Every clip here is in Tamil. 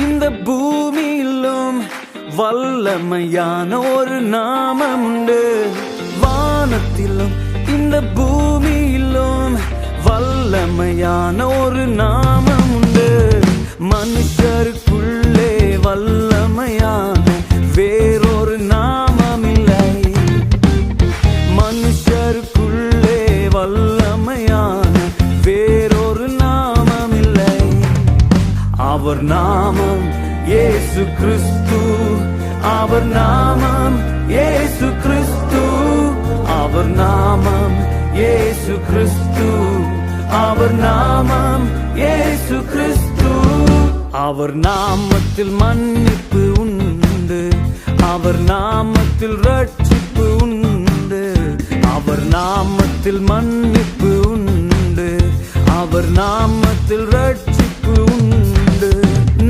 இந்த பூமியிலும் வல்லமையான ஒரு நாமம் உண்டு. வானத்திலும் இந்த பூமியிலும் வல்லமையான ஒரு நாமம் உண்டு. மனுஷருக்குள்ளே வல்லமையான வேறொரு நாமம் இல்லை. மனுஷருக்குள்ளே வல்லமையான வேறொரு நாமம் இல்லை. அவர் நாமம் இயேசு கிறிஸ்து. அவர் நாமம் இயேசு கிறிஸ்து. அவர் நாமம் இயேசு கிறிஸ்து. அவர் நாமம் இயேசு கிறிஸ்து. அவர் நாமத்தில் மன்னிப்பு உண்டு. அவர் நாமத்தில் ரட்சிப்பு உண்டு. அவர் நாமத்தில் மன்னிப்பு உண்டு. அவர் நாமத்தில் ரட்சிப்பு உண்டு.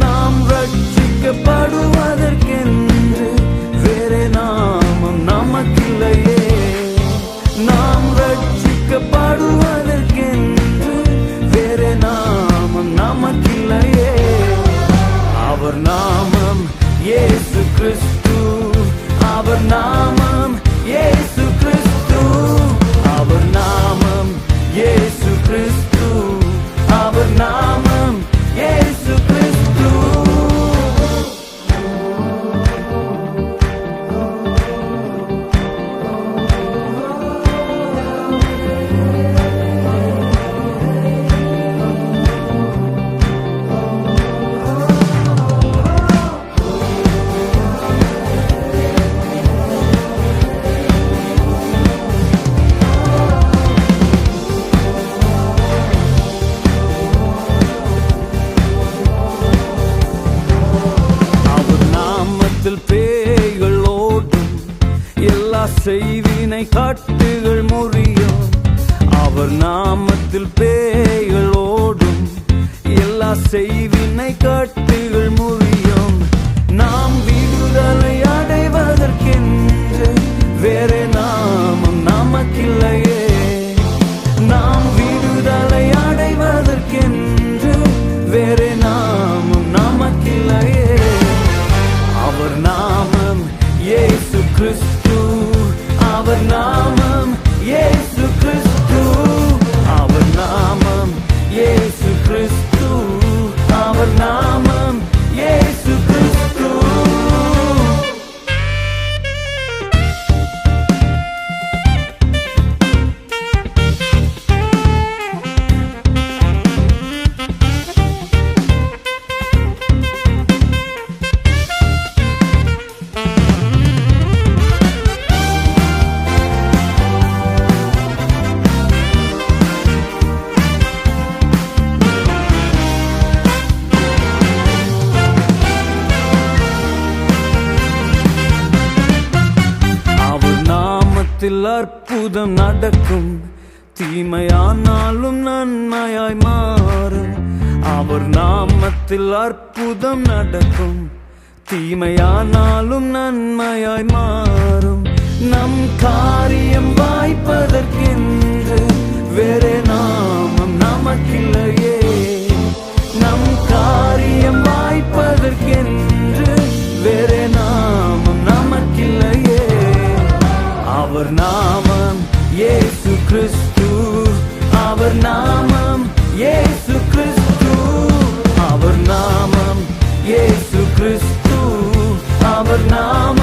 நாம் ரட்சிக்கப்படுவதற்கென்று வேறே நாமம் நமக்கில்லையே. நாம் ரட்சிக்கப்படுவதற்கென்று வேறே நாமம் நமக்கில்லையே. அவர் நாமம் இயேசு கிறிஸ்து. அவர் நாமம் இயேசு கிறிஸ்து. அவர் நாமம் இயேசு கிறிஸ்து. அவர் நாமம் இயேசு கிறிஸ்து. பேய்கள் ஓடும், எல்லா செய்வினை கட்டுகள் முறியும். அவர் நாமத்தில் பேய்கள் ஓடும், எல்லா செய்வினை கட்டுகள் முறியும். நாம் விடுதலை அடைவதற்கென்று வேறே நாமம் நமக்கில்லையே. நாம் விடுதலை அடைவதற்கென்று வேறே நாமம் நமக்கில்லையே. அவர் நாமம் இயேசு கிறிஸ்து. அவர் நாமம் இயேசு கிறிஸ்து. அவர் நாமம் இயேசு கிறிஸ்து. அவர் நாமம் இயேசு கிறிஸ்து. அற்புதம் நடக்கும், தீமையானாலும் நன்மையாய் மாறும். அவர் நாமத்தில் அற்புதம் நடக்கும், தீமையானாலும் நன்மையாய் மாறும். நம் காரியம் வாய்ப்பதற்கென்று வேறே நாமம் நமக்கில்லையே. நம் காரியம் வாய்ப்பதற்கென்று வேறே நாமம் நமக்கில்லையே. அவர் நாமம் இயேசு கிறிஸ்து. அவர் நாமம் இயேசு கிறிஸ்து. அவர் நாமம் இயேசு கிறிஸ்து. அவர் நாமம்